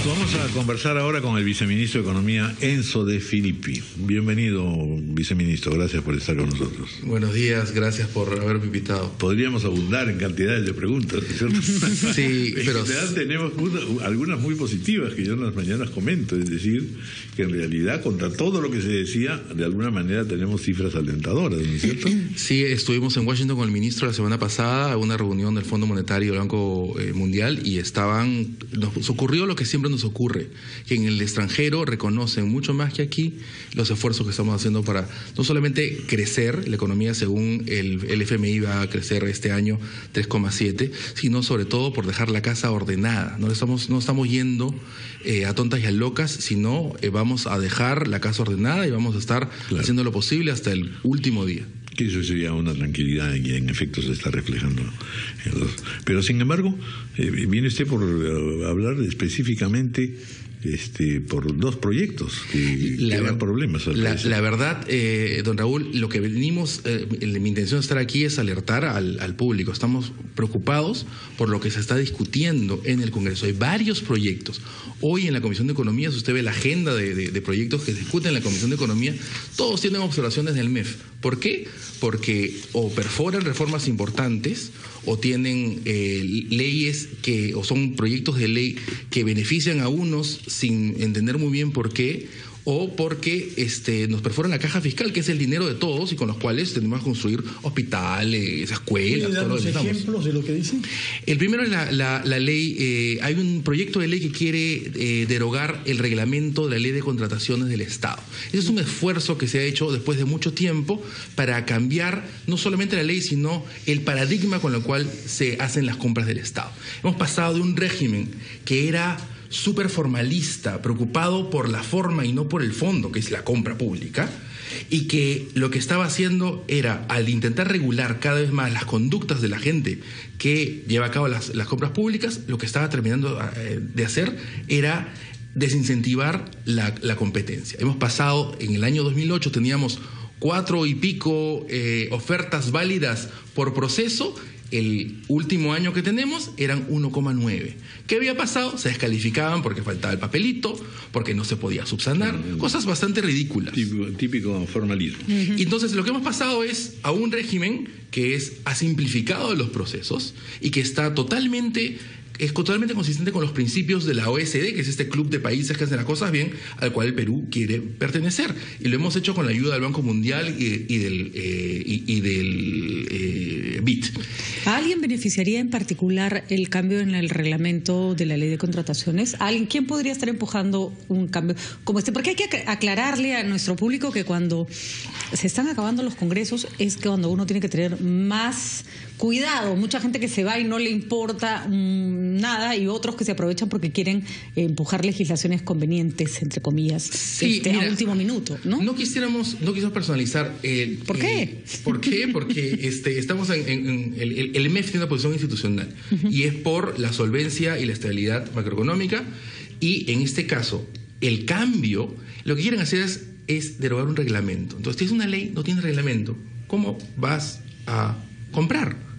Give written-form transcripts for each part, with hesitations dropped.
Vamos a conversar ahora con el viceministro de Economía, Enzo De Filippi. Bienvenido, viceministro, gracias por estar con nosotros. Buenos días, gracias por haberme invitado. Podríamos abundar en cantidades de preguntas, ¿cierto? Sí, pero... En realidad tenemos algunas muy positivas que yo en las mañanas comento, es decir, que en realidad contra todo lo que se decía, de alguna manera tenemos cifras alentadoras, ¿no es cierto? Sí, estuvimos en Washington con el ministro la semana pasada, a una reunión del Fondo Monetario del Banco Mundial, y nos ocurrió lo que siempre nos ocurre, que en el extranjero reconocen mucho más que aquí los esfuerzos que estamos haciendo para no solamente crecer la economía, según el FMI va a crecer este año 3,7, sino sobre todo por dejar la casa ordenada. No estamos yendo a tontas y a locas, sino vamos a dejar la casa ordenada y vamos a estar haciendo lo posible hasta el último día. Que eso sería una tranquilidad y en efecto se está reflejando. Pero sin embargo, viene usted por hablar específicamente por dos proyectos que dan problemas. La verdad, don Raúl, lo que venimos, mi intención de estar aquí es alertar al público. Estamos preocupados por lo que se está discutiendo en el Congreso. Hay varios proyectos. Hoy en la Comisión de Economía, si usted ve la agenda de proyectos que se discuten en la Comisión de Economía, todos tienen observaciones del MEF. ¿Por qué? Porque o perforan reformas importantes o tienen leyes o son proyectos de ley que benefician a unos sin entender muy bien por qué, o porque nos perforan la caja fiscal, que es el dinero de todos y con los cuales tenemos que construir hospitales, escuelas. ¿Puede darnos ejemplos de lo que dicen? El primero es la ley, hay un proyecto de ley que quiere derogar el reglamento de la ley de contrataciones del Estado. Ese es un esfuerzo que se ha hecho después de mucho tiempo para cambiar no solamente la ley, sino el paradigma con el cual se hacen las compras del Estado. Hemos pasado de un régimen que era súper formalista, preocupado por la forma y no por el fondo, que es la compra pública, y que lo que estaba haciendo era, al intentar regular cada vez más las conductas de la gente que lleva a cabo las compras públicas, lo que estaba terminando de hacer era desincentivar la competencia. Hemos pasado, en el año 2008 teníamos 4 y pico ofertas válidas por proceso. El último año que tenemos eran 1,9. ¿Qué había pasado? Se descalificaban porque faltaba el papelito, porque no se podía subsanar, cosas bastante ridículas. Típico formalismo. Y entonces lo que hemos pasado es a un régimen que ha simplificado los procesos y que es totalmente consistente con los principios de la OECD, que es este club de países que hacen las cosas bien, al cual el Perú quiere pertenecer. Y lo hemos hecho con la ayuda del Banco Mundial y del BID. ¿A alguien beneficiaría en particular el cambio en el reglamento de la ley de contrataciones? ¿Quién podría estar empujando un cambio como este? Porque hay que aclararle a nuestro público que cuando se están acabando los congresos es que cuando uno tiene que tener más cuidado. Mucha gente que se va y no le importa nada, y otros que se aprovechan porque quieren empujar legislaciones convenientes, entre comillas, sí, mira, a último minuto, ¿no? No quisiéramos personalizar. ¿Por qué? ¿Por qué? Porque estamos el MEF tiene una posición institucional y es por la solvencia y la estabilidad macroeconómica, y en este caso el cambio, lo que quieren hacer es derogar un reglamento. Entonces, si es una ley, no tiene reglamento, ¿cómo vas a comprar?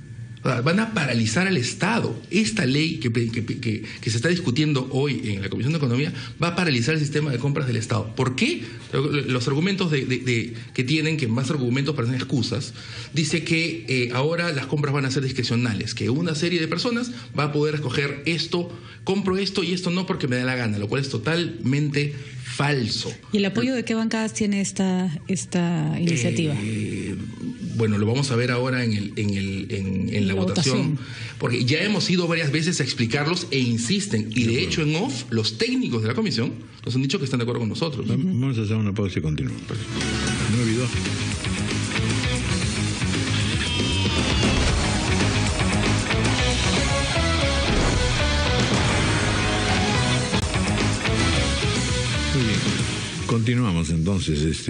Van a paralizar al Estado. Esta ley que se está discutiendo hoy en la Comisión de Economía va a paralizar el sistema de compras del Estado. ¿Por qué? Los argumentos que tienen, que más argumentos parecen excusas, dice que ahora las compras van a ser discrecionales, que una serie de personas va a poder escoger esto, compro esto y esto no porque me da la gana, lo cual es totalmente falso. ¿Y el apoyo de qué bancadas tiene esta iniciativa? Bueno, lo vamos a ver ahora en la votación, porque ya hemos ido varias veces a explicarlos e insisten, y de hecho en off los técnicos de la comisión nos han dicho que están de acuerdo con nosotros. Vamos a hacer una pausa y continuamos. No olvidó. Muy bien. Continuamos entonces.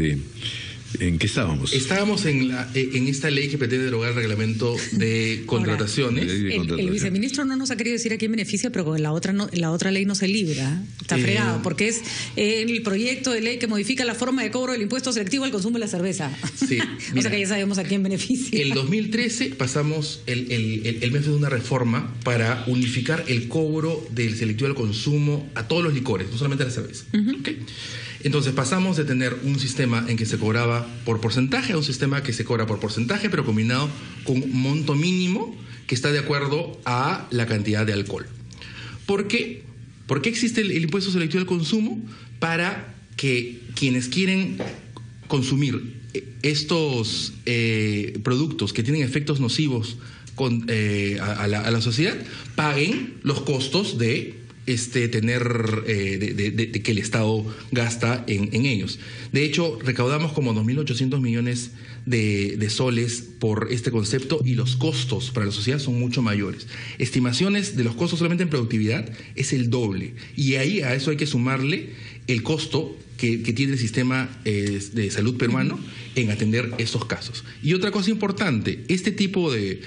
¿En qué estábamos? Estábamos en esta ley que pretende derogar el reglamento de contrataciones. Ahora, el viceministro no nos ha querido decir a quién beneficia, pero con la otra ley no se libra. Está fregado, porque es el proyecto de ley que modifica la forma de cobro del impuesto selectivo al consumo de la cerveza. Sí, o sea que ya sabemos a quién beneficia. El 2013 pasamos el mes de una reforma para unificar el cobro del selectivo al consumo a todos los licores, no solamente a la cerveza. ¿Okay? Entonces pasamos de tener un sistema en que se cobraba por porcentaje a un sistema que se cobra por porcentaje, pero combinado con un monto mínimo que está de acuerdo a la cantidad de alcohol. ¿Por qué? ¿Por qué existe el impuesto selectivo al consumo? Para que quienes quieren consumir estos productos que tienen efectos nocivos a la sociedad paguen los costos de tener de que el Estado gasta en ellos. De hecho, recaudamos como 2.800 millones de soles por este concepto y los costos para la sociedad son mucho mayores. Estimaciones de los costos solamente en productividad es el doble. Y ahí a eso hay que sumarle el costo que tiene el sistema de salud peruano en atender estos casos. Y otra cosa importante, este tipo de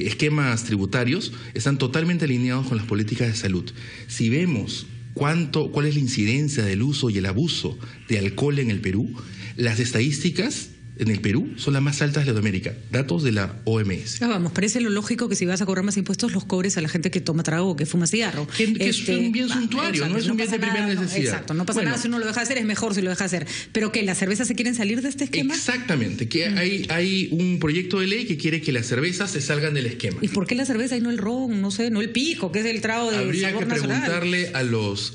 esquemas tributarios están totalmente alineados con las políticas de salud. Si vemos cuál es la incidencia del uso y el abuso de alcohol en el Perú, las estadísticas en el Perú son las más altas de Latinoamérica, datos de la OMS. Vamos, parece lo lógico que si vas a cobrar más impuestos los cobres a la gente que toma trago o que fuma cigarro. Que es un bien suntuario, no es un bien de primera necesidad. Exacto, no pasa nada si uno lo deja de hacer, es mejor si lo deja de hacer. ¿Pero que las cervezas se quieren salir de este esquema? Exactamente, que hay un proyecto de ley que quiere que las cervezas se salgan del esquema. ¿Y por qué la cerveza y no el ron, no sé, no el pisco, que es el trago de Habría sabor que nacional? preguntarle a los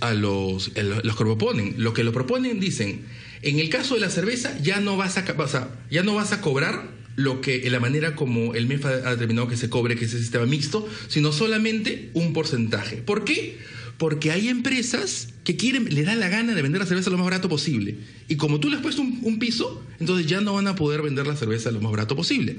que lo proponen. Lo que lo proponen dicen, en el caso de la cerveza ya no vas a cobrar la manera como el MEF ha determinado que se cobre, que es el sistema mixto, sino solamente un porcentaje. ¿Por qué? Porque hay empresas que le dan la gana de vender la cerveza lo más barato posible. Y como tú le has puesto un piso, entonces ya no van a poder vender la cerveza lo más barato posible.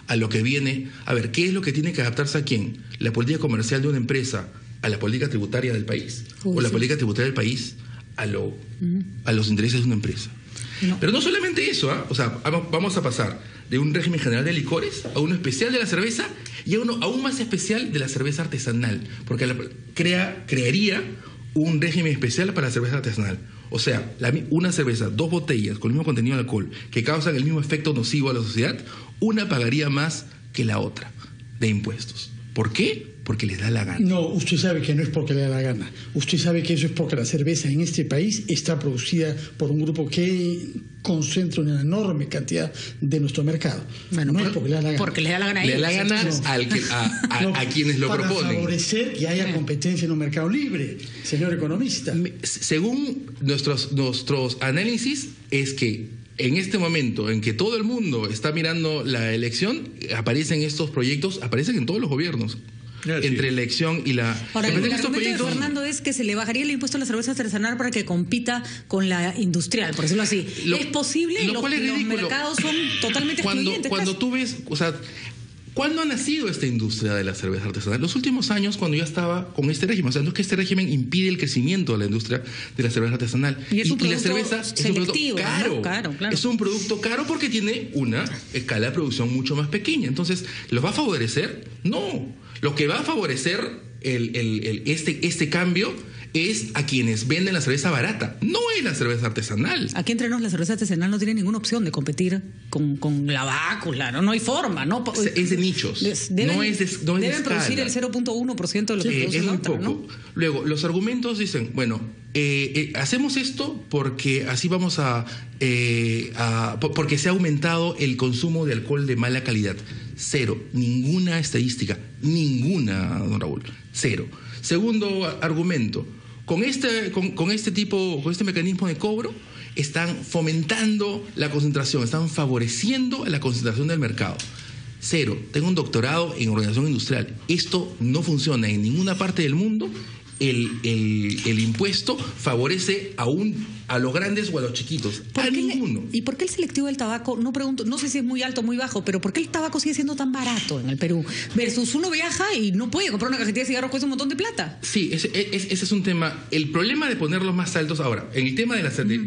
A lo que viene, a ver, ¿qué es lo que tiene que adaptarse a quién? ¿La política comercial de una empresa a la política tributaria del país? ¿O la política tributaria del país a los intereses de una empresa? No. Pero no solamente eso, o sea, vamos a pasar de un régimen general de licores a uno especial de la cerveza y a uno aún más especial de la cerveza artesanal, porque crearía un régimen especial para la cerveza artesanal. O sea, una cerveza, 2 botellas con el mismo contenido de alcohol que causan el mismo efecto nocivo a la sociedad, una pagaría más que la otra de impuestos. ¿Por qué? Porque les da la gana. No, usted sabe que no es porque le da la gana. Usted sabe que eso es porque la cerveza en este país está producida por un grupo que concentra una enorme cantidad de nuestro mercado. Bueno, no es porque le da la gana. Porque le da la gana a ellos. Le da la gana a quienes lo proponen. Para favorecer que haya competencia en un mercado libre, señor economista. Según nuestros análisis, es que en este momento en que todo el mundo está mirando la elección, aparecen estos proyectos, aparecen en todos los gobiernos. Entre la elección y la... Ahora, el argumento de Fernando es que se le bajaría el impuesto a la cerveza artesanal para que compita con la industrial, por decirlo así. ¿Es posible? Lo cual es ridículo. Los mercados son totalmente excluyentes. Cuando tú ves... O sea, ¿cuándo ha nacido esta industria de la cerveza artesanal? Los últimos años, cuando ya estaba con este régimen. O sea, no es que este régimen impide el crecimiento de la industria de la cerveza artesanal. Y es un producto la cerveza selectivo, es un producto caro. ¿no? Claro. Es un producto caro porque tiene una escala de producción mucho más pequeña. Entonces, ¿los va a favorecer? No. Lo que va a favorecer este cambio es a quienes venden la cerveza barata, no es la cerveza artesanal. Aquí entre nos la cerveza artesanal no tiene ninguna opción de competir con la bácula, no hay forma, ¿no? Es de nichos, deben producir el 0.1% de lo que produce es la muy otra, poco. ¿no? Luego, los argumentos dicen, bueno, hacemos esto porque así vamos porque se ha aumentado el consumo de alcohol de mala calidad. Cero, ninguna estadística, ninguna, don Raúl, cero. Segundo argumento, con este mecanismo de cobro están fomentando la concentración, están favoreciendo la concentración del mercado. Cero, tengo un doctorado en organización industrial. Esto no funciona en ninguna parte del mundo el impuesto favorece a los grandes o a los chiquitos. A ninguno. ¿Y por qué el selectivo del tabaco? No pregunto, no sé si es muy alto o muy bajo, pero ¿por qué el tabaco sigue siendo tan barato en el Perú? Versus uno viaja y no puede comprar una cajetilla de cigarros, cuesta un montón de plata. Sí, ese es un tema. El problema de ponerlos más altos ahora, en el tema de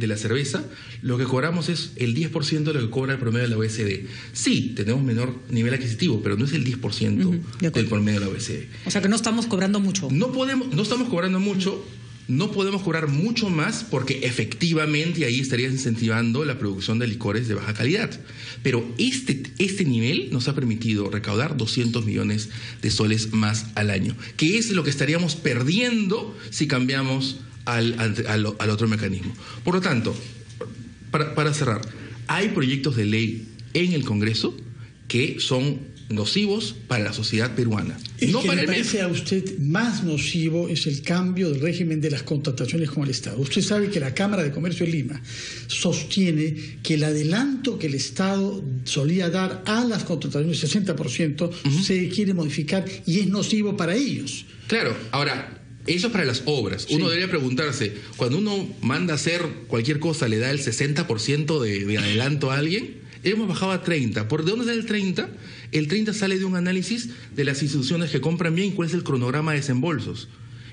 la cerveza, lo que cobramos es el 10% de lo que cobra el promedio de la OECD. Sí, tenemos menor nivel adquisitivo, pero no es el 10% del promedio de la OECD. O sea que no estamos cobrando mucho. No estamos cobrando mucho. No podemos cobrar mucho más porque efectivamente ahí estarías incentivando la producción de licores de baja calidad. Pero este nivel nos ha permitido recaudar 200 millones de soles más al año, que es lo que estaríamos perdiendo si cambiamos al otro mecanismo. Por lo tanto, para cerrar, hay proyectos de ley en el Congreso que son nocivos para la sociedad peruana. No para el MEF. Parece a usted más nocivo es el cambio del régimen de las contrataciones con el Estado. Usted sabe que la Cámara de Comercio de Lima sostiene que el adelanto que el Estado solía dar a las contrataciones, 60%, se quiere modificar y es nocivo para ellos. Claro, ahora, eso es para las obras. Uno debería preguntarse, cuando uno manda a hacer cualquier cosa, ¿le da el 60% de adelanto a alguien? Hemos bajado a 30. ¿Por de dónde sale el 30? El 30 sale de un análisis de las instituciones que compran bien y cuál es el cronograma de desembolsos.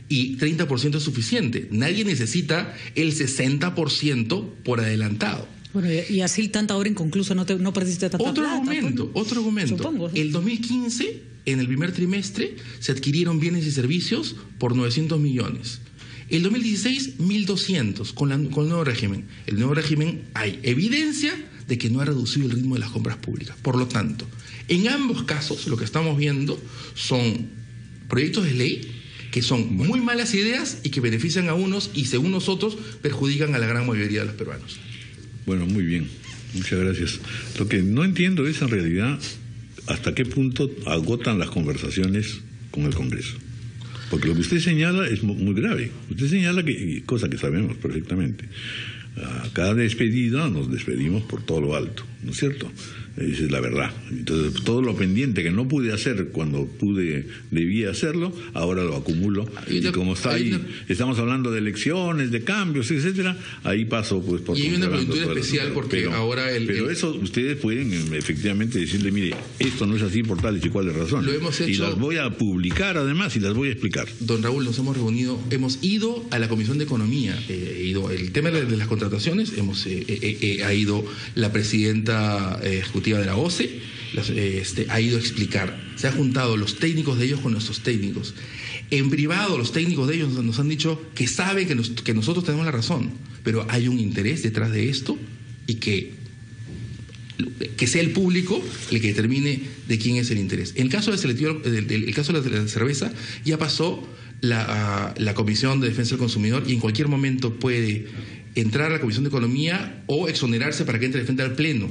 Y 30% es suficiente. Nadie necesita el 60% por adelantado. Bueno, y así tanta obra inconclusa, no perdiste tanta plata. Otro argumento. Supongo, sí. El 2015, en el primer trimestre, se adquirieron bienes y servicios por 900 millones. El 2016, 1.200 con el nuevo régimen. El nuevo régimen hay evidencia de que no ha reducido el ritmo de las compras públicas. Por lo tanto, en ambos casos lo que estamos viendo son proyectos de ley que son muy malas ideas y que benefician a unos y según nosotros perjudican a la gran mayoría de los peruanos. Bueno, muy bien. Muchas gracias. Lo que no entiendo es en realidad hasta qué punto agotan las conversaciones con el Congreso. Porque lo que usted señala es muy grave. Usted señala cosa que sabemos perfectamente. A cada despedida nos despedimos por todo lo alto, ¿no es cierto? Esa es la verdad. Entonces, todo lo pendiente que no pude hacer cuando debía hacerlo, ahora lo acumulo. Y como está ahí, estamos hablando de elecciones, de cambios, etcétera, ahí paso pues por... Y hay una coyuntura especial porque ahora Pero eso ustedes pueden efectivamente decirle, mire, esto no es así por tales y cuales razones. Lo hemos hecho, y las voy a publicar además y las voy a explicar. Don Raúl, nos hemos reunido, hemos ido a la Comisión de Economía, el tema de las contrataciones, ha ido la presidenta ejecutiva de la OCE, ha ido a explicar. Se han juntado los técnicos de ellos con nuestros técnicos. En privado, los técnicos de ellos nos han dicho que saben que nosotros tenemos la razón, pero hay un interés detrás de esto y que sea el público el que determine de quién es el interés. En el caso el caso de la cerveza, ya pasó la Comisión de Defensa del Consumidor y en cualquier momento puede entrar a la Comisión de Economía o exonerarse para que entre de frente al Pleno.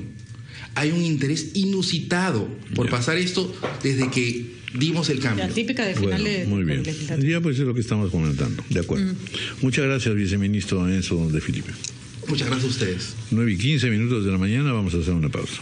Hay un interés inusitado por pasar esto desde que dimos el cambio. La típica de finales. Muy bien. Ya pues es lo que estamos comentando. De acuerdo. Muchas gracias, viceministro Enzo de Filipe. Muchas gracias a ustedes. 9:15 de la mañana, vamos a hacer una pausa.